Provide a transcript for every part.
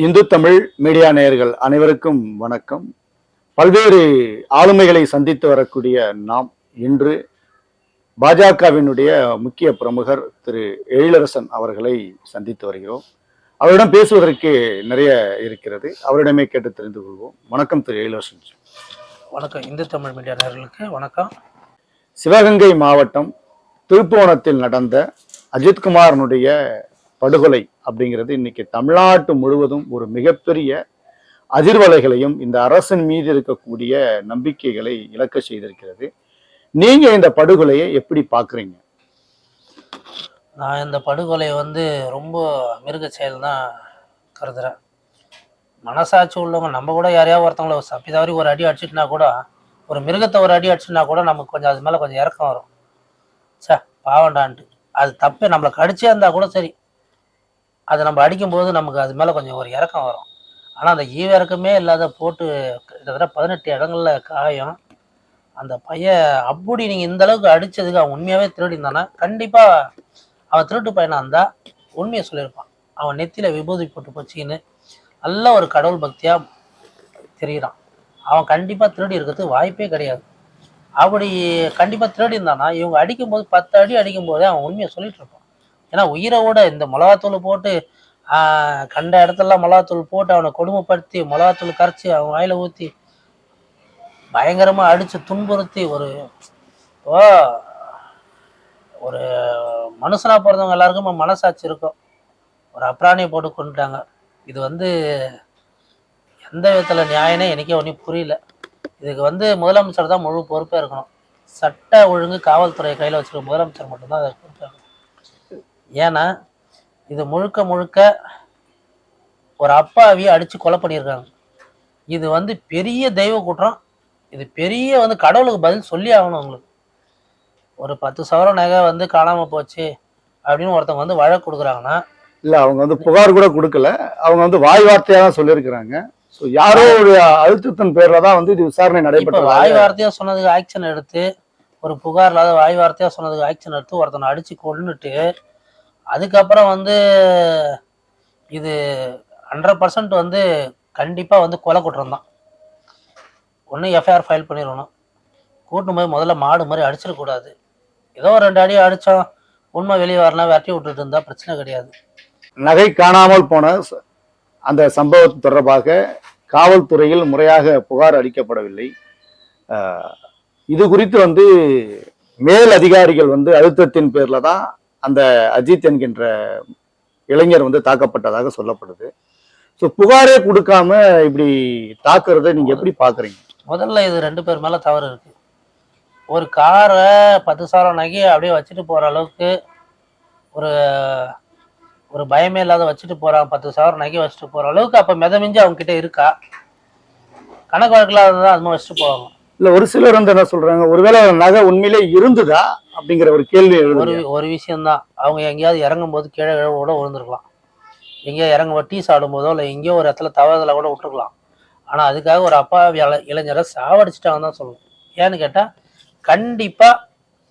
Hindu Tamil media நேயர்கள் அனைவருக்கும் வணக்கம். பல்வேறு ஆளுமைகளை சந்தித்து வரக்கூடிய நாம் இன்று பாஜகவினுடைய முக்கிய பிரமுகர் திரு எழிலரசன் அவர்களை சந்தித்து வருகிறோம். அவரிடம் பேசுவதற்கு நிறைய இருக்கிறது. அவரிடமே கேட்டு தெரிந்து கொள்வோம். வணக்கம் திரு எழிலரசன். வணக்கம். இந்து தமிழ் மீடியா நேயர்களுக்கு வணக்கம். சிவகங்கை மாவட்டம் திருப்புவனத்தில் நடந்த அஜித்குமாரனுடைய படுகொலை அப்படிங்கிறது இன்னைக்கு தமிழ்நாட்டு முழுவதும் ஒரு மிகப்பெரிய அதிர்வலைகளையும் இந்த அரசின் மீது இருக்கக்கூடிய நம்பிக்கைகளை இழக்க செய்திருக்கிறது. நீங்க இந்த படுகொலையை எப்படி பாக்குறீங்க? நான் இந்த படுகொலை ரொம்ப மிருக செயல் தான் கருதுறேன். மனசாட்சி உள்ளவங்க நம்ம கூட யாரையாவது ஒருத்தவங்கள தப்பிதவறி ஒரு அடி அடிச்சுட்டுனா கூட, ஒரு மிருகத்தை ஒரு அடி அடிச்சுட்டுனா கூட நமக்கு கொஞ்சம் அது மேலே கொஞ்சம் இறக்கம் வரும். பாவண்டான்ட்டு அது தப்பே நம்மளை கடிச்சே இருந்தால் கூட சரி, அதை நம்ம அடிக்கும்போது நமக்கு அது மேலே கொஞ்சம் ஒரு இறக்கம் வரும். ஆனால் அந்த ஈவிறக்கமே இல்லாத போட்டு கிட்டத்தட்ட 18 இடங்கள்ல காயம். அந்த பையன் அப்படி நீங்கள் இந்த அளவுக்கு அடித்ததுக்கு அவன் உண்மையாகவே திருடிந்தானா, கண்டிப்பாக அவன் திருட்டு பையனாக இருந்தால் உண்மையை சொல்லியிருப்பான். அவன் நெத்தியில் விபூதி போட்டு போச்சின்னு நல்ல ஒரு கடவுள் பக்தியாக தெரிகிறான். அவன் கண்டிப்பாக திருடி இருக்கிறதுக்கு வாய்ப்பே கிடையாது. அப்படி கண்டிப்பாக திருடி இருந்தானா இவங்க அடிக்கும்போது 10 அடி அடிக்கும்போதே அவன் உண்மையை சொல்லிட்டு இருப்பான். ஏன்னா உயிரோட இந்த மிளகாத்தூள் போட்டு கண்ட இடத்துலலாம் மிளகாத்தூள் போட்டு அவனை கொடுமைப்படுத்தி மிளகாத்தூள் கரைச்சி அவன் வாயில ஊற்றி பயங்கரமாக அடித்து துன்புறுத்தி ஒரு மனுஷனாக பிறந்தவங்க எல்லாருக்கும் மனசாட்சி இருக்கும். ஒரு அப்ராணியை போட்டு கொண்டுட்டாங்க. இது எந்த விதத்தில் நியாயனே எனக்கே ஒன்றும் புரியல. இதுக்கு முதலமைச்சர் தான் முழு பொறுப்பே இருக்கணும். சட்ட ஒழுங்கு காவல்துறையை கையில் வச்சுருக்க முதலமைச்சர் மட்டும்தான் அதுக்கு பொறுப்பே இருக்கணும். ஏன்னா இது முழுக்க ஒரு அப்பாவியை அடித்து கொலை பண்ணியிருக்காங்க. இது பெரிய தெய்வ குற்றம். இது பெரிய கடவுளுக்கு பதில் சொல்லி ஆகணும். அவங்களுக்கு ஒரு 10 சவரம் நகை காணாமல் போச்சு அப்படின்னு ஒருத்தவங்க வழக்கு கொடுக்குறாங்கன்னா, இல்லை அவங்க புகார் கூட கொடுக்கல, அவங்க வாய் வார்த்தையாக தான் சொல்லியிருக்கிறாங்க. ஸோ யாரோ ஒரு அழுத்தத்தின் பேர்ல தான் இது விசாரணை நடைபெற்ற. வாய் வார்த்தையா சொன்னதுக்கு ஆக்ஷன் எடுத்து, ஒரு புகார் இல்லாத வாய் வார்த்தையா சொன்னதுக்கு ஆக்ஷன் எடுத்து ஒருத்தனை அடிச்சு கொன்னுட்டு, அதுக்கப்புறம் இது 100% கண்டிப்பா கொலை குற்றம் தான். ஒன்று எஃப்ஐஆர் ஃபைல் பண்ணிடணும். கூட்டும் போய் முதல்ல மாடு மாதிரி அடிச்சிடக்கூடாது. ஏதோ 2 அடி அடித்தோம், உண்மை வெளியே வரலாம், வெட்டி விட்டுட்டு இருந்தா பிரச்சனை கிடையாது. நகை காணாமல் போன அந்த சம்பவம் தொடர்பாக காவல்துறையில் முறையாக புகார் அளிக்கப்படவில்லை. இது குறித்து மேல் அதிகாரிகள் அழுத்தத்தின் பேர்ல தான் அந்த அஜித் என்கின்ற இளைஞர் தாக்கப்பட்டதாக சொல்லப்படுது. ஸோ புகாரே கொடுக்காம இப்படி தாக்குறதை நீங்க எப்படி பாக்குறீங்க? முதல்ல இது 2 பேர் மேல தவறு இருக்கு. ஒரு காரை 10 சவரம் நகையை அப்படியே வச்சுட்டு போற அளவுக்கு ஒரு பயமே இல்லாத வச்சுட்டு போறான். 10 சவரம் நகை வச்சுட்டு போற அளவுக்கு அப்ப மிதமிஞ்சு அவங்க கிட்ட இருக்கா? கணக்கு வழக்கில்லாதான் அது மாதிரி வச்சுட்டு போவாங்க. இல்ல ஒரு சிலர் என்ன சொல்றாங்க, ஒருவேளை நகை உண்மையிலே இருந்துதா அப்படிங்கிற ஒரு கேள்வி. ஒரு விஷயம்தான், அவங்க எங்கேயாவது இறங்கும் போது கீழே கூட விழுந்துருக்கலாம். எங்கேயோ இறங்கும் டீ சாப்பிடும் போதோ இல்லை எங்கேயோ ஒரு இடத்துல தவறுதல கூட விட்டுருக்கலாம். ஆனா அதுக்காக ஒரு அப்பாவி இளைஞரை சாவடிச்சிட்டாங்க தான் சொல்லணும். ஏன்னு கேட்டா கண்டிப்பா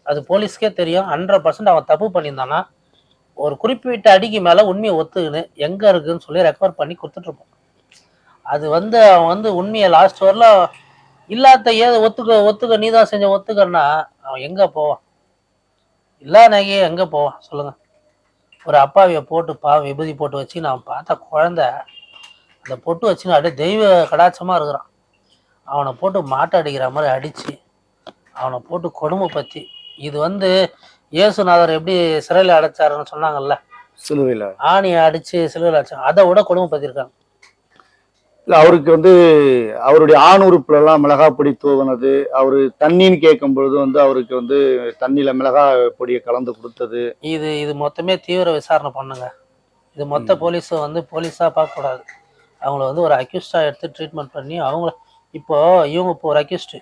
அது போலீஸ்க்கே தெரியும். 100% அவன் தப்பு பண்ணியிருந்தானா ஒரு குறிப்பிட்ட அடிக்கு மேல உண்மையை ஒத்துக்குன்னு எங்க இருக்குன்னு சொல்லி ரெக்கவர் பண்ணி கொடுத்துட்டு இருப்பான். அது அவன் உண்மையை லாஸ்ட் வரலாம் இல்லாத ஏது ஒத்துக்க நீதான் செஞ்ச ஒத்துக்கன்னா அவன் எங்க போவான்? இல்லா நகையே எங்க போவான் சொல்லுங்க? ஒரு அப்பாவியை போட்டு விபூதி போட்டு வச்சு நான் பார்த்த குழந்தை அந்த பொட்டு வச்சுன்னு அப்படியே தெய்வ கடாட்சமா இருக்கிறான். அவனை போட்டு மாட்டை அடிக்கிற மாதிரி அடிச்சு அவனை போட்டு கொடுமை பத்தி இது இயேசுநாதர் எப்படி சிறையில் அடைச்சாருன்னு சொன்னாங்கல்ல, சிலுவையில் ஆணியை அடிச்சு சிலுவையில் அடைச்சாங்க, அதை விட கொடுமை பத்திருக்காங்க. இல்லை அவருக்கு அவருடைய ஆணுறுப்புல எல்லாம் மிளகா பொடி தூவினது, அவரு தண்ணின்னு கேட்கும் பொழுது அவருக்கு தண்ணியில மிளகா பொடியை கலந்து கொடுத்தது, இது மொத்தமே தீவிர விசாரணை பண்ணுங்க. இது மொத்த போலீஸும் போலீஸா பார்க்கக்கூடாது. அவங்கள ஒரு அக்யூஸ்டா எடுத்து ட்ரீட்மெண்ட் பண்ணி அவங்கள இவங்க இப்போ ஒரு அக்யூஸ்டு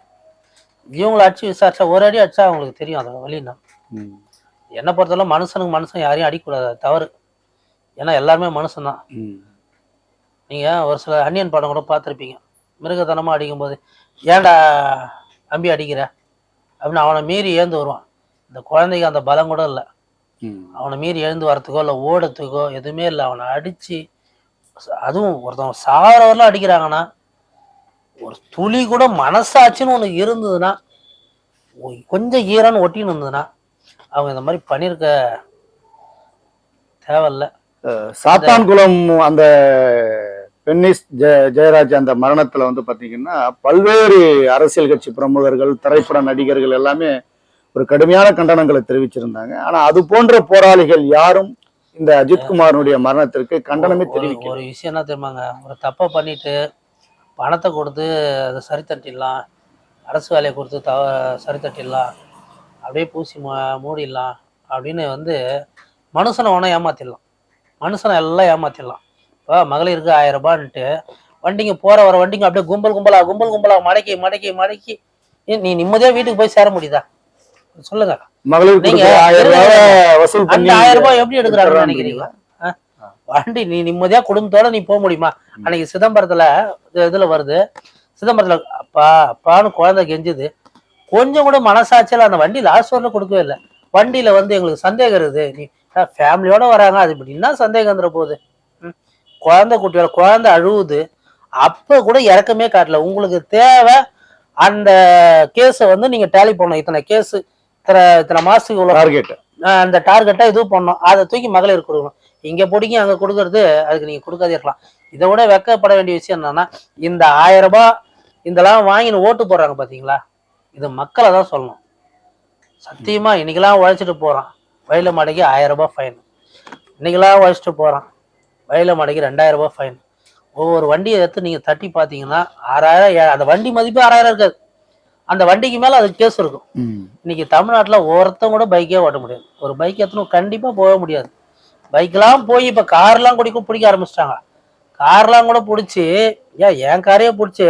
இவங்களை அடிச்சு விசாரிச்சா ஒரு அடி அடிச்சா அவங்களுக்கு தெரியும் அதை வழின்னா. என்னை பொறுத்தவரை மனுஷன் யாரையும் அடிக்கக்கூடாது, அது தவறு. ஏன்னா எல்லாருமே மனுஷன் தான். நீங்கள் ஒரு சில அன்னியன் படம் கூட பார்த்துருப்பீங்க. மிருகத்தனமாக அடிக்கும்போது ஏன்டா அம்பி அடிக்கிற அப்படின்னு அவனை மீறி எழுந்து வருவான். இந்த குழந்தைக்கு அந்த பலம் கூட இல்லை. அவனை மீறி எழுந்து வரத்துக்கோ இல்லை ஓடத்துக்கோ எதுவுமே இல்லை. அவனை அடித்து அதுவும் ஒருத்தவங்க சாகிறவரெல்லாம் அடிக்கிறாங்கன்னா ஒரு துளி கூட மனசாட்சின்னு ஒன்று இருந்ததுன்னா கொஞ்சம் ஈரன்னு ஒட்டின்னு இருந்ததுன்னா அவங்க இந்த மாதிரி பண்ணியிருக்க தேவையில்ல. சாத்தான்குளம் அந்த பென்னிஸ் ஜெயராஜ் அந்த மரணத்துல வந்து பாத்தீங்கன்னா பல்வேறு அரசியல் கட்சி பிரமுகர்கள், திரைப்பட நடிகர்கள் எல்லாமே ஒரு கடுமையான கண்டனங்களை தெரிவிச்சிருந்தாங்க. ஆனா அது போன்ற போராளிகள் யாரும் இந்த அஜித்குமாரனுடைய மரணத்திற்கு கண்டனமே தெரிவிக்கல. ஒரு விஷயம் என்ன தெரியுமாங்க, ஒரு தப்பை பண்ணிட்டு பணத்தை கொடுத்து அதை சரி தட்டிடலாம், அரசு வேலையை கொடுத்து சரி தட்டிடலாம், அப்படியே பூசி மூடிடலாம் அப்படின்னு வந்து மனுஷனை ஒன்றா ஏமாத்திடலாம், மனுஷனை எல்லாம் ஏமாத்திடலாம். இப்போ மகளிருக்கு 1000 ரூபான்ட்டு வண்டிங்க வர வண்டிங்க அப்படியே கும்பல் கும்பலா மடக்கி நீ நிம்மதியா வீட்டுக்கு போய் சேர முடியுதா சொல்லுங்க? மகளிருக்கு 1000 ரூபாய் எப்படி எடுக்கிறாங்கன்னு நினைக்கிறீங்களா? வண்டி நீ நிம்மதியா குடும்பத்தோட நீ போக முடியுமா? அன்னைக்கு சிதம்பரத்துல இதுல வருது, சிதம்பரத்துல அப்பான்னு குழந்தை கெஞ்சுது, கொஞ்சம் கூட மனசாட்சியில அந்த வண்டி லாஸ்ட் வரல கொடுக்கவே இல்லை. வண்டியில வந்து எங்களுக்கு சந்தேகம் இருக்குது, நீ ஃபேமிலியோட வராங்க, அது இப்படின்னா சந்தேகம் வந்துட போகுது. குழந்தை குட்டியோட குழந்தை அழுவுது, அப்ப கூட இறக்கமே காட்டல. உங்களுக்கு தேவை அந்த கேஸை வந்து நீங்க டேலி பண்ணணும், இத்தனை கேஸ் இத்தனை மாசத்துக்கு உள்ள டார்கெட், அந்த டார்கெட்டா இது பண்ணணும், அதை தூக்கி மகளிர் கொடுக்கணும். இங்க பிடிக்கி அங்க கொடுக்கறது அதுக்கு நீங்க கொடுக்காதே இருக்கலாம். இதை விட வெக்கப்பட வேண்டிய விஷயம் என்னன்னா, இந்த 1000 ரூபாய் இதெல்லாம் வாங்கின்னு ஓட்டு போடுறாங்க பாத்தீங்களா, இது மக்களை தான் சொல்லணும். சத்தியமா இன்னைக்கெல்லாம் உழைச்சிட்டு போறான் வயல மாடைக்கு 1000 ரூபாய் ஃபைன், இன்னைக்கெல்லாம் உழைச்சிட்டு போறான் வயல மாடைக்கு 2000 ரூபாய் ஃபைன். ஒவ்வொரு வண்டியை எடுத்து நீங்க தட்டி பாத்தீங்கன்னா 6000, அந்த வண்டி மதிப்பு 6000 இருக்காது, அந்த வண்டிக்கு மேல அதுக்கு கேஸ் இருக்கும். இன்னைக்கு தமிழ்நாட்டுல ஒருத்தன் கூட பைக்கே ஓட்ட முடியாது, ஒரு பைக் எத்தனும் கண்டிப்பா போக முடியாது. பைக்கெல்லாம் போய் இப்ப கார்லாம் பிடிக்க ஆரம்பிச்சிட்டாங்க. கார்லாம் கூட பிடிச்சி என் காரையே பிடிச்சி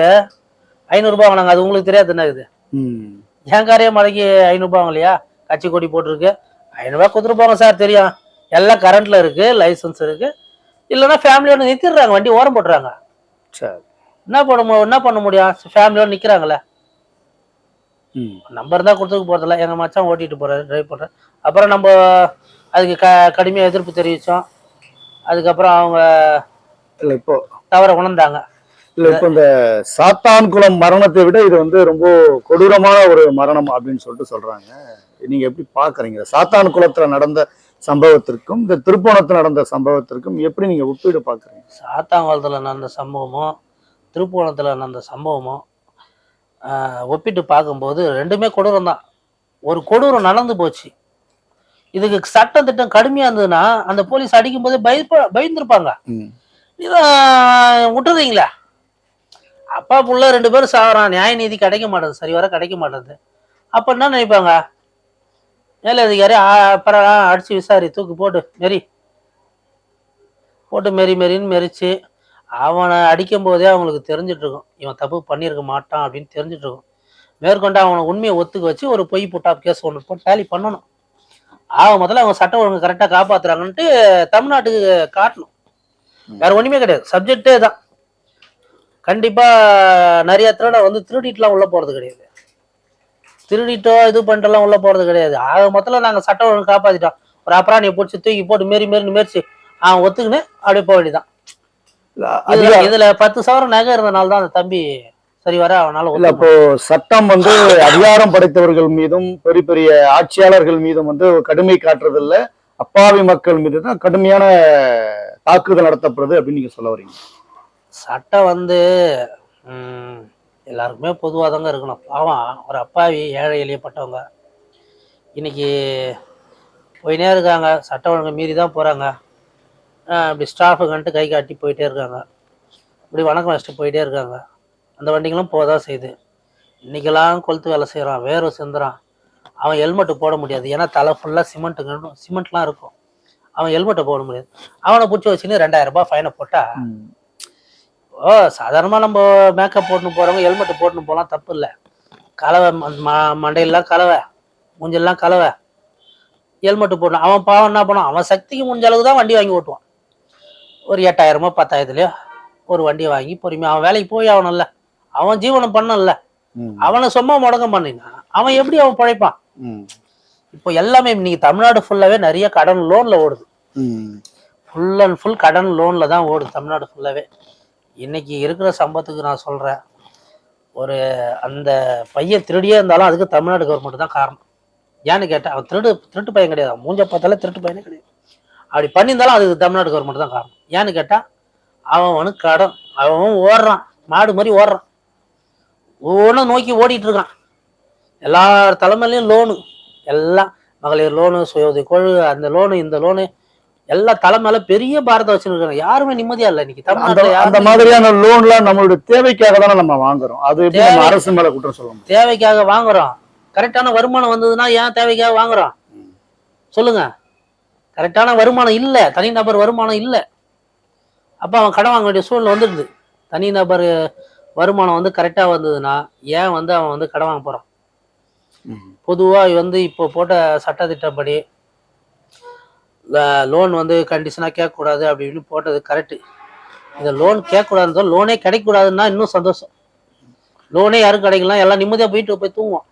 500 ரூபாய் வாங்கினாங்க, அது உங்களுக்கு தெரியாது என்ன இது? என் காரையே மலைக்கு 500 ரூபாய் இல்லையா, கட்சி கொடி போட்டிருக்கு, 500 ரூபாய் கொடுத்துருப்பாங்க சார், தெரியும், எல்லாம் கரண்ட்ல இருக்கு, லைசன்ஸ் இருக்கு, இல்லைன்னா ஃபேமிலியோட நிறுத்திடுறாங்க, வண்டி ஓரம் போட்டுறாங்க. சரி, என்ன பண்ண முடியும்? ஃபேமிலியோட நிக்கிறாங்களே, நம்பர் தான் கொடுத்துக்க போறதில்ல, எங்க மச்சான் ஓட்டிட்டு போறாரு, டிரைவ் பண்றாரு. அப்புறம் நம்ம அதுக்கு கடுமையா எதிர்ப்பு தெரிவிச்சோம், அதுக்கப்புறம் அவங்க இப்போ தவற உணர்ந்தாங்க. இல்ல இப்ப இந்த சாத்தான்குளம் மரணத்தை விட இது வந்து ரொம்ப கொடூரமான ஒரு மரணம் அப்படின்னு சொல்றாங்க. நீங்க எப்படி பாக்குறீங்க? சாத்தான்குளத்துல நடந்த சம்பவத்திற்கும் இந்த திருப்போணத்துல நடந்த சம்பவத்திற்கும் எப்படி நீங்க ஒப்பீடு பாக்குறீங்க? சாத்தான்குளத்துல நடந்த சம்பவமும் திருப்போணத்துல நடந்த சம்பவமும் ஒப்பிட்டு பார்க்கும்போது ரெண்டுமே கொடூரம் தான். ஒரு கொடூரம் நடந்து போச்சு, இதுக்கு சட்ட திட்டம் கடுமையா இருந்ததுன்னா அந்த போலீஸ் அடிக்கும் போதே பயந்துருப்பாங்க. இதான் விட்டுறீங்களா? அப்பா புள்ள 2 பேரும் சாகுறான், நியாய நீதி கிடைக்க மாட்டேது, சரி வர கிடைக்க மாட்டேது. அப்ப என்ன நினைப்பாங்க? மேலே அதிகாரி அப்புறம் அடிச்சு விசாரி, தூக்கு போட்டு மெரின்னு மெரிச்சு அவனை அடிக்கும் போதே அவங்களுக்கு தெரிஞ்சிட்டு இருக்கும் இவன் தப்பு பண்ணியிருக்க மாட்டான் அப்படின்னு தெரிஞ்சிட்டு இருக்கும். மேற்கொண்டு அவனை உண்மையை ஒத்துக்க வச்சு ஒரு பொய் புட்டாப் கேஸ் ஒன்று போட்டு டேலி பண்ணணும். முதல்ல அவங்க சட்டம் ஒழுங்கு கரெக்டாக காப்பாத்துறாங்கன்ட்டு தமிழ்நாட்டுக்கு காட்டணும், வேற ஒண்ணுமே கிடையாது. சப்ஜெக்டே தான். கண்டிப்பா நிறைய திருட வந்து திருடிட்டுலாம் உள்ள போறது கிடையாது, திருடிட்டோ இது பண்ணிட்டுலாம் உள்ள போறது கிடையாது. மொத்தம் நாங்க சட்டம் ஒழுங்கு காப்பாத்திட்டோம், ஒரு அப்புறாணியை பிடிச்சி தூக்கி போட்டு மெரிச்சு அவன் ஒத்துக்குன்னு அப்படியே போக வேண்டியதான். இதுல 10 சவரம் நகை இருந்தனால தான் அந்த தம்பி சரி வர அவனால. இல்ல இப்போ சட்டம் வந்து அதிகாரம் படைத்தவர்கள் மீதும் பெரிய பெரிய ஆட்சியாளர்கள் மீதும் வந்து கடுமை காட்டுறது இல்ல, அப்பாவி மக்கள் மீது தான் கடுமையான தாக்குதல் நடத்தப்படுது அப்படின்னு நீங்க சொல்ல வரீங்க. சட்டம் வந்து எல்லாருக்குமே பொதுவாதாங்க இருக்கணும். பாவம் ஒரு அப்பாவி ஏழை எளியப்பட்டவங்க இன்னைக்கு போயினே இருக்காங்க, சட்டம் ஒழுங்கு மீறி தான் போறாங்க. இப்படி ஸ்டாஃபுங்கன்ட்டு கை காட்டி போயிட்டே இருக்காங்க, இப்படி வணக்கம் வச்சுட்டு போயிட்டே இருக்காங்க. அந்த வண்டிங்களும் போதான் செய்யுது. இன்னைக்கெல்லாம் கொளுத்து வேலை செய்கிறான், வேர்வை சிந்துறான், அவன் ஹெல்மெட்டு போட முடியாது, ஏன்னா தலை ஃபுல்லாக சிமெண்ட்லாம் இருக்கும், அவன் ஹெல்மெட்டை போட முடியாது. அவனை பிடிச்சி வச்சுன்னு 2000 ரூபாய் ஃபைனை போட்டா, சாதாரணமாக நம்ம மேக்கப் போட்டுன்னு போகிறவங்க ஹெல்மெட்டு போட்டுன்னு போகலாம், தப்பு இல்லை. கலவை மண்டையெல்லாம் கலவை, மூஞ்செல்லாம் கலவை, ஹெல்மெட்டு போடணும். அவன் பாவம் என்ன பண்ணுவான், அவன் சக்திக்கு முடிஞ்ச அளவுக்கு தான் வண்டி வாங்கி ஓட்டுவான். ஒரு 8000 10,000 ஒரு வண்டியை வாங்கி பொறுமையாக அவன் வேலைக்கு போய் ஆகணும்ல, அவன் ஜீவனம் பண்ணல, அவனை சும்மா முடக்கம் பண்ணினா அவன் எப்படி அவன் பழைப்பான்? இப்போ எல்லாமே இன்னைக்கு தமிழ்நாடு ஃபுல்லாவே நிறைய கடன் லோன்ல ஓடுது. ஃபுல் அண்ட் ஃபுல் கடன் லோனில் தான் ஓடுது தமிழ்நாடு ஃபுல்லாகவே. இன்னைக்கு இருக்கிற சம்பவத்துக்கு நான் சொல்கிறேன், ஒரு அந்த பையன் திருடியே இருந்தாலும் அதுக்கு தமிழ்நாடு கவர்மெண்ட் தான் காரணம். ஏன்னு கேட்டால் அவன் திருட்டு பையன் கிடையாது, அவன் மூஞ்ச பார்த்தாலே திருட்டு பையனே கிடையாது. அப்படி பண்ணியிருந்தாலும் அதுக்கு தமிழ்நாடு கவர்மெண்ட் தான் காரணம். ஏன்னு கேட்டால் அவனுக்கு கடன், அவன் ஓடுறான், மாடு மாதிரி ஓடுறான், ஒவ்வொன்றும் நோக்கி ஓடிட்டு இருக்கான். எல்லா தலைமையிலையும் லோனு, எல்லாம் மகளிர் லோனு, சுய உதவி குழு, அந்த லோனு இந்த லோனு, எல்லா தலைமையில பெரிய பாரத்தை வச்சுருக்காங்க. யாருமே நிம்மதியா இல்லை இன்னைக்கு தமிழ்நாட்டில். அந்த மாதிரியான லோன்லாம் நம்மளுடைய தேவைக்காக தானே நம்ம வாங்குறோம். அது அரசு மேல குற்றம் சொல்லணும். தேவைக்காக வாங்குறோம். கரெக்டான வருமானம் வந்ததுன்னா ஏன் தேவைக்காக வாங்குறோம் சொல்லுங்க? கரெக்டான வருமானம் இல்லை, தனிநபர் வருமானம் இல்லை, அப்போ அவன் கடன் வாங்க வேண்டிய சூழ்நிலை வந்துடுது. தனிநபர் வருமானம் வந்து கரெக்டாக வந்ததுன்னா ஏன் வந்து அவன் வந்து கடன் வாங்க போகிறான்? பொதுவாக வந்து இப்போ போட்ட சட்டத்திட்டப்படி லோன் வந்து கண்டிஷனாக கேட்கக்கூடாது அப்படின்னு போட்டது கரெக்டு. இந்த லோன் கேட்கக்கூடாதுன்னு, லோனே கிடைக்கக்கூடாதுன்னா இன்னும் சந்தோஷம். லோனே யாரும் கிடைக்கலாம், எல்லாம் நிம்மதியாக போய் தூங்குவோம்.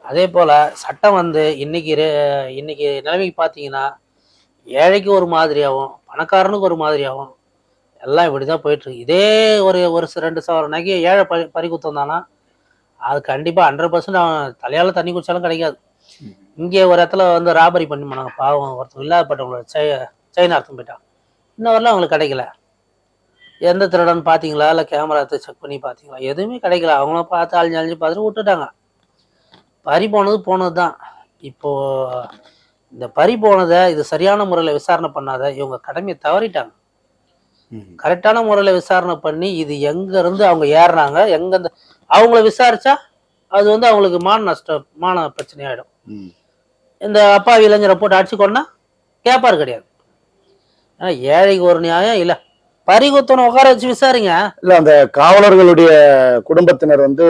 அதே போல் சட்டம் வந்து இன்னைக்கு நிலைமைக்கு பார்த்தீங்கன்னா ஏழைக்கு ஒரு மாதிரியாகவும் பணக்காரனுக்கு ஒரு மாதிரியாகவும் எல்லாம் இப்படி தான் போயிட்டுருக்கு. இதே ஒரு 2,000 நகை ஏழை பறிக்குத்தம் தானா, அது கண்டிப்பாக 100% அவன் தலையால் தண்ணி குடிச்சாலும் கிடைக்காது. இங்கே ஒரு இடத்துல வந்து ராபரி பண்ணி போனாங்க, பாவம் ஒருத்தர் இல்லாதப்பட்டவங்களோட செயின் அர்த்தம் போயிட்டான். இன்னும் வரலாம் அவங்களுக்கு கிடைக்கல. எந்த திருடன்னு பார்த்தீங்களா, இல்லை கேமரா எடுத்து செக் பண்ணி பார்த்தீங்களா? எதுவுமே கிடைக்கல. அவங்களும் பார்த்து அழிஞ்சு பார்த்துட்டு விட்டுட்டாங்க. பறி போனது தான். இப்போது இந்த பறி போனதை இது சரியான முறையில் விசாரணை பண்ணாத இவங்க கடமையை தவறிட்டாங்க. கரெக்டான முறையில் விசாரணை பண்ணி இது எங்கேருந்து அவங்க ஏறுறாங்க, எங்கேருந்து அவங்கள விசாரிச்சா அது வந்து அவங்களுக்கு மான பிரச்சனையாயிடும். இந்த அப்பாவி இளைஞரை போட்டு அடிச்சு கொண்டா கேட்பாரு கிடையாது. ஏன்னா ஏழைக்கு ஒரு நியாயம் இல்லை, பறிகுத்தனை உட்கார வச்சு விசாரிங்க. இல்ல அந்த காவலர்களுடைய குடும்பத்தினர் வந்து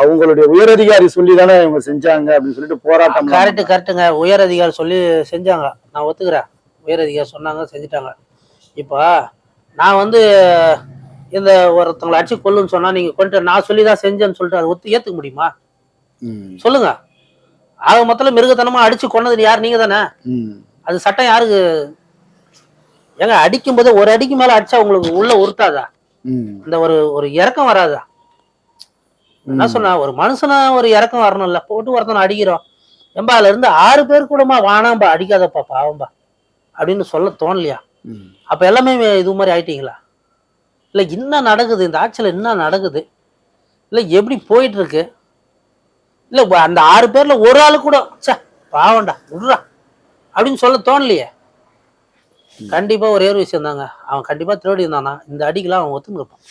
அவங்களுடைய உயரதிகாரி சொல்லி தானே இவங்க செஞ்சாங்க அப்படின்னு சொல்லிட்டு போராட்டம். கரெக்டுங்க, உயர் அதிகாரி சொல்லி செஞ்சாங்க, நான் ஒத்துக்கிறேன். உயர் அதிகாரி சொன்னாங்க, செஞ்சுட்டாங்க. இப்போ நான் வந்து இந்த ஒருத்தவங்களை அடிச்சு கொல்லுன்னு சொன்னா நீங்க கொண்டு நான் சொல்லி தான் செஞ்சேன்னு சொல்லிட்டு அதை ஏத்துக்க முடியுமா சொல்லுங்க? ஆக மொத்தம் மிருகத்தனமா அடிச்சு கொண்டது யார்? நீங்க தானே. அது சட்டம் யாருக்கு? ஏங்க அடிக்கும் போது ஒரு அடிக்கு மேல அடிச்சா உங்களுக்கு உள்ள உறுத்தாதா? இந்த ஒரு இறக்கம் வராதா? என்ன சொன்னா, ஒரு மனுஷனா ஒரு இறக்கம் வரணும்ல. போட்டு ஒருத்தனை அடிக்கிறோம், ஏம்பா அதுல இருந்து 6 பேர் கூடமா வானாம்பா அடிக்காதப்பா பாவம்பா அப்படின்னு சொல்ல தோணலையா? அப்ப எல்லாமே இது மாதிரி ஆயிட்டீங்களா? இல்ல என்ன நடக்குது இந்த ஆட்சியில, என்ன நடக்குது, இல்ல எப்படி போயிட்டு இருக்கு? இல்ல அந்த 6 பேர்ல ஒரு ஆளு கூட சே பாவண்டா விடுறா அப்படின்னு சொல்ல தோணலையே. கண்டிப்பா ஒரே ஒரு விஷயம் தாங்க, அவன் கண்டிப்பா திருடி இருந்தானா இந்த அடிக்கெல்லாம் அவன் ஒத்துன்னு இருப்பான்.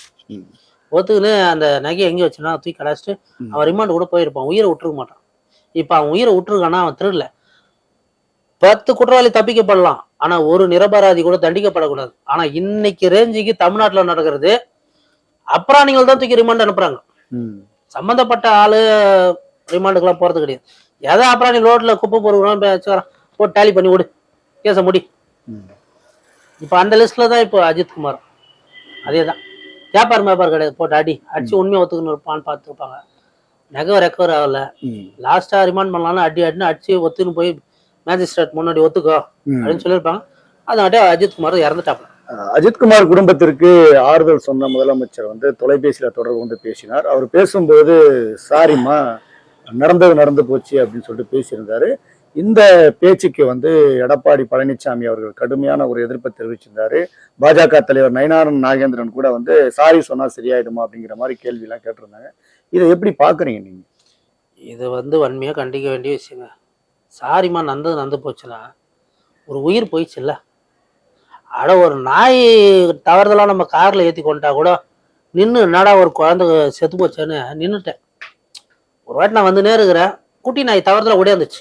ஒத்துக்குன்னு அந்த நகையை எங்கே வச்சுன்னா தூக்கி கடாச்சிட்டு அவன் ரிமாண்ட் கூட போயிருப்பான், உயிரை விட்டுருக்க மாட்டான். இப்ப அவன் உயிரை விட்டுருக்கானா அவன் திருடல. 10 குற்றவாளி தப்பிக்கப்படலாம், ஆனா ஒரு நிரபராதி கூட தண்டிக்கப்படக்கூடாது. ஆனா இன்னைக்கு ரேஞ்சுக்கு தமிழ்நாட்டுல நடக்கிறது அப்புறாணிகள் தான் தூக்கி ரிமாண்ட் அனுப்புறாங்க. சம்பந்தப்பட்ட ஆளு ரிமாண்டுக்கெல்லாம் போறது கிடையாது. எதை அப்புறாணி ரோட்ல குப்பை பொறுக்கிறான் போட்டு டேலி பண்ணி விடு, கேச முடி. இப்ப அந்த லிஸ்ட்ல தான் இப்போ அஜித்குமார். அதேதான் வியாபாரம் கிடையாது, போட்டு அடிச்சு உண்மையை ஒத்துக்கணும் இருப்பான்னு பார்த்துருப்பாங்க. நகை ரெக்கவர் ஆகல, லாஸ்டா ரிமாண்ட் பண்ணலாம்னு அடின்னு அடிச்சு ஒத்துன்னு போய் மேஜிஸ்ட்ரேட் முன்னாடி ஒத்துக்கோ அப்படின்னு சொல்லியிருப்பாங்க. அதனால அஜித்குமார் இறந்துட்டாப்ல. அஜித்குமார் குடும்பத்திற்கு ஆறுதல் சொன்ன முதலமைச்சர் வந்து தொலைபேசியில தொடர்பு கொண்டு பேசினார். அவர் பேசும்போது சாரிம்மா நடந்து போச்சு அப்படின்னு சொல்லிட்டு பேசியிருந்தாரு. இந்த பேச்சுக்கு வந்து எடப்பாடி பழனிசாமி அவர்கள் கடுமையான ஒரு எதிர்ப்பை தெரிவிச்சிருந்தாரு. பாஜக தலைவர் நயினார் நாகேந்திரன் கூட வந்து சாரி சொன்னா சரியாயிடுமா அப்படிங்கிற மாதிரி கேள்வி எல்லாம் கேட்டிருந்தாங்க. இதை எப்படி பாக்குறீங்க நீங்க? இது வந்து வன்மையா கண்டிக்க வேண்டிய விஷயங்க. சாரிம்மா நடந்து போச்சுன்னா ஒரு உயிர் போயிடுச்சுல்ல. அட ஒரு நாய் தவறுதெல்லாம் நம்ம கார்ல ஏற்றி கொண்டா கூட நின்று என்னடா ஒரு குழந்தை செத்து போச்சேன்னு நின்றுட்டேன். ஒரு வாட்டி நான் வந்து நேருக்கிறேன், குட்டி நாய் தவறுதல ஓடியாந்துச்சு.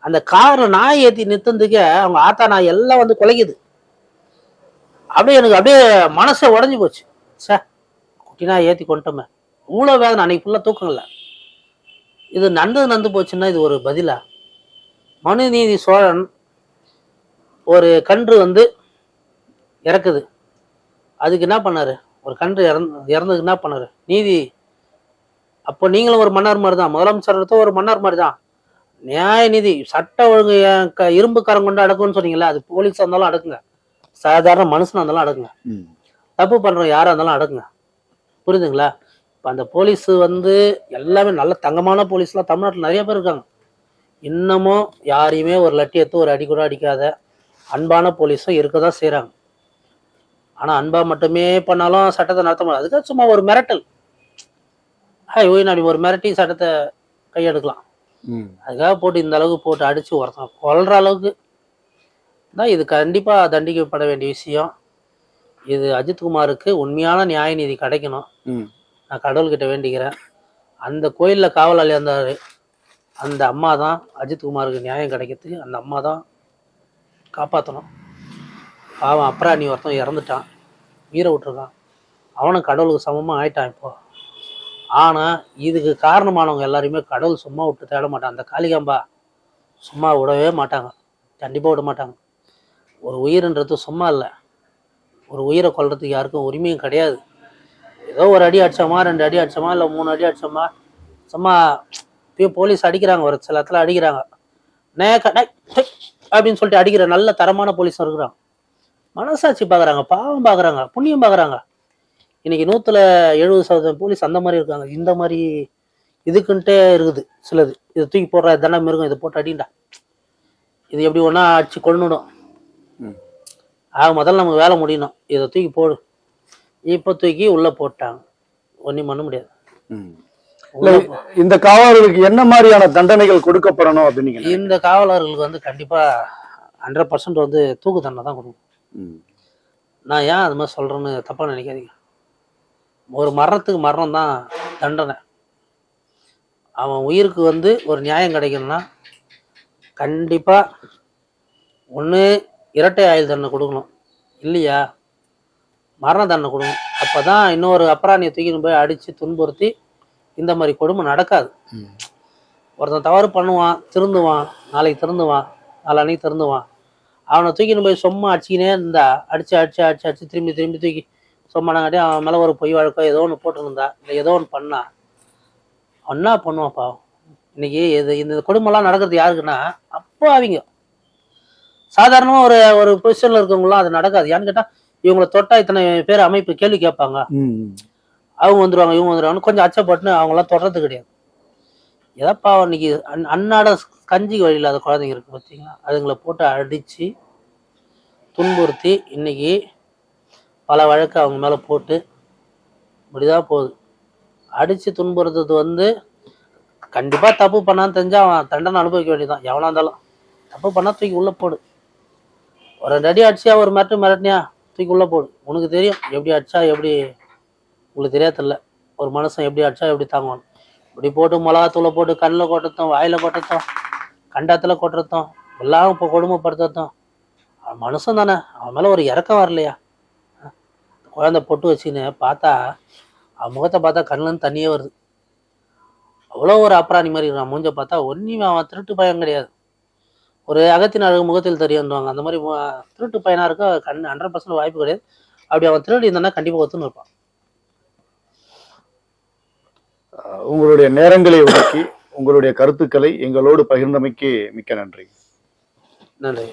அந்த கார்ல நாய் ஏற்றி நிறுத்ததுக்கே அவங்க ஆத்தா நாய் எல்லாம் வந்து குலைக்குது. அப்படியே எனக்கு அப்படியே மனசை உடஞ்சி போச்சு. சார் குட்டி நாய் ஏற்றி கொண்டோமே, இவ்வளோ வேதனை, அன்னைக்கு ஃபுல்லாக தூக்கங்கள்ல. இது நடந்து போச்சுன்னா இது ஒரு பதிலா? மனுநீதி சோழன் ஒரு கன்று வந்து இறக்குது, அதுக்கு என்ன பண்ணாரு? ஒரு கன்று இறந்ததுக்கு என்ன பண்ணாரு? நீதி. அப்போ நீங்களும் ஒரு மன்னர் மாதிரி தான், முதலமைச்சர் ஒரு மன்னர் மாதிரி தான். நியாய நீதி சட்ட ஒழுங்கு இரும்பு கரம் கொண்டு அடக்கும்னு சொன்னீங்களா, அது போலீஸா இருந்தாலும் அடக்குங்க, சாதாரண மனுஷனா இருந்தாலும் அடக்குங்க. ம். தப்பு பண்றவங்க யாரா இருந்தாலும் அடக்குங்க. புரியுதுங்களா? இப்ப அந்த போலீஸ் வந்து எல்லாமே நல்ல தங்கமான போலீஸ்லாம் தமிழ்நாட்டுல நிறைய பேர் இருக்காங்க. இன்னமும் யாரையுமே ஒரு லட்டி எடுத்து ஒரு அடி கூட அடிக்காத அன்பான போலீஸும் இருக்கதான் செய்றாங்க. ஆனா அன்பா மட்டுமே பண்ணாலும் சட்டத்தை நடத்த முடியாது. அதுக்காக சும்மா ஒரு மிரட்டல். அப்படி ஒரு மிரட்டி சட்டத்தை கையெடுக்கலாம். ம். அதுக்காக போட்டு இந்த அளவுக்கு போட்டு அடிச்சு ஒருத்தன் கொல்ற அளவுக்கு தான் இது கண்டிப்பா தண்டிக்கப்பட வேண்டிய விஷயம். இது அஜித்குமாருக்கு உண்மையான நியாய நீதி கிடைக்கணும். ம். நான் கடவுள்கிட்ட வேண்டிக்கிறேன். அந்த கோயில்ல காவலாளி இருந்தாரு. அந்த அம்மா தான் அஜித்குமாருக்கு நியாயம் கிடைக்கிறதுக்கு அந்த அம்மா தான் காப்பாற்றணும். பாவம் அப்ராணி ஒருத்தன் இறந்துட்டான். உயிரை விட்டுருக்கான். அவனும் கடவுளுக்கு சமமா ஆயிட்டான் இப்போ. ஆனா இதுக்கு காரணமானவங்க எல்லாரையுமே கடவுள் சும்மா விட்டு தேட மாட்டான். அந்த காளிகாம்பா சும்மா விடவே மாட்டாங்க. கண்டிப்பா விட மாட்டாங்க. ஒரு உயிர்ன்றது சும்மா இல்லை. ஒரு உயிரை கொல்றதுக்கு யாருக்கும் உரிமையும் கிடையாது. ஏதோ ஒரு அடி அடிச்சோமா, 2 அடி அடிச்சோமா, இல்லை 3 அடி அடிச்சோமா, சும்மா இப்பயும் போலீஸ் அடிக்கிறாங்க, ஒரு சில இடத்துல அடிக்கிறாங்க. அப்படின்னு சொல்லிட்டு அடிக்கிற நல்ல தரமான போலீஸ் இருக்கிறாங்க. மனசாட்சி பார்க்குறாங்க, பாவம் பார்க்குறாங்க, புண்ணியம் பார்க்குறாங்க. இன்னைக்கு 170% போலீஸ் அந்த மாதிரி இருக்காங்க. இந்த மாதிரி இதுக்குன்ட்டே இருக்குது சிலது. இதை தூக்கி போடுற தானே மிருகம், இதை போட்டு அடிண்டா, இது எப்படி ஒன்றா அடிச்சு கொன்னுடும். முதல்ல நமக்கு வேலை முடியணும், இதை தூக்கி போடு. இப்போ தூக்கி உள்ள போட்டாங்க, ஒன்றும் பண்ண முடியாது. இந்த காவலர்களுக்கு என்ன மாதிரியான தண்டனைகள் கொடுக்கப்படணும் அப்படின்னு இந்த காவலர்களுக்கு வந்து கண்டிப்பா 100% வந்து தூக்கு தண்டனை தான் கொடுக்கும். நான் ஏன் அது மாதிரி சொல்றேன்னு தப்பா நினைக்காதீங்க. ஒரு மரணத்துக்கு மரணம் தான் தண்டனை. அவன் உயிருக்கு வந்து ஒரு நியாயம் கிடைக்கணும்னா கண்டிப்பா ஒன்று இரட்டை ஆயுள் தண்டனை கொடுக்கணும், இல்லையா மரண தண்டனை கொடுக்கணும். அப்பதான் இன்னொரு அப்ராணியை தூக்கின்னு போய் அடிச்சு துன்புறுத்தி இந்த மாதிரி கொடுமை நடக்காது. ஒருத்தன் தவறு பண்ணுவான், திருந்துவான், நாளைக்கு திருந்துவான், நாளைக்கு திருந்துவான். அவனை தூக்கின்னு போய் சும்மா அடிச்சுக்கினே இருந்தா, அடிச்சு அடிச்சு அடிச்சு அடிச்சு திரும்பி திரும்பி தூக்கி சும்மானாங்காட்டி அவன் மேலே ஒரு பொய் வழக்கோ ஏதோ ஒன்று போட்டுருந்தா, இல்லை ஏதோ ஒன்று பண்ணா, அவன் என்ன பண்ணுவான் பாவம். இன்னைக்கு இந்த கொடுமைலாம் நடக்கிறது யாருக்குன்னா அப்போ அவங்க சாதாரணமாக ஒரு ஒரு பொசிஷனில் இருக்கவங்களாம் அது நடக்காது. ஏன்னு கேட்டால் இவங்களை தொட்டா இத்தனை பேர் அமைப்பு கேள்வி கேட்பாங்க. அவங்க வந்துடுவாங்க, இவங்க வந்துடுவாங்க, கொஞ்சம் அச்சப்பட்டுன்னு அவங்களாம் தொடர்றது கிடையாது. எதப்பா இன்னைக்கு அன்னாட கஞ்சி வழி இல்லாத குழந்தைங்க இருக்கு பார்த்தீங்களா, அதுங்களை போட்டு அடித்து துன்புறுத்தி இன்னைக்கு பல வழக்கு அவங்க மேலே போட்டு இப்படிதான் போகுது. அடித்து துன்புறுத்துறது வந்து கண்டிப்பாக தப்பு பண்ணான்னு தெரிஞ்சால் அவன் தண்டனை அனுபவிக்க வேண்டியதான். எவனா இருந்தாலும் தப்பு பண்ணால் தூக்கி உள்ளே போடு. ஒரு 2 அடி அடிச்சியா, ஒரு மிரட்டினியா, தூக்கி உள்ளே போடு. உனக்கு தெரியும் எப்படி அடிச்சா எப்படி, உங்களுக்கு தெரியாதில்ல ஒரு மனுஷன் எப்படி அடிச்சா எப்படி தாங்குவான். இப்படி போட்டு மிளகாத்தூளை போட்டு கண்ணில் கொட்டுறதும், வாயில் கொட்டுறதும், கண்டத்தில் கொட்டுறதும், எல்லாம் இப்போ கொடுமைப்படுத்துறதும். அவன் மனுஷன் தானே, அவன் மேலே ஒரு இறக்கம் வரலையா? குழந்தை பொட்டு வச்சுன்னு பார்த்தா அவன் முகத்தை பார்த்தா கண்ணுலேருந்து தண்ணியே வருது. அவ்வளோ ஒரு அப்ராணி மாதிரி இருக்கான். மூஞ்ச பார்த்தா ஒன்றுமே அவன் திருட்டு பையன் கிடையாது. ஒரு அகத்தின் அழகு முகத்தில் தெரியுவாங்க. அந்த மாதிரி திருட்டு பையனாக இருக்க 100% வாய்ப்பு கிடையாது. அப்படி அவன் திருடி இருந்தானா கண்டிப்பாக ஒத்துன்னு இருப்பான். உங்களுடைய நேரங்களை ஒதுக்கி உங்களுடைய கருத்துக்களை எங்களோடு பகிர்ந்தமைக்கு மிக்க நன்றி. நன்றி.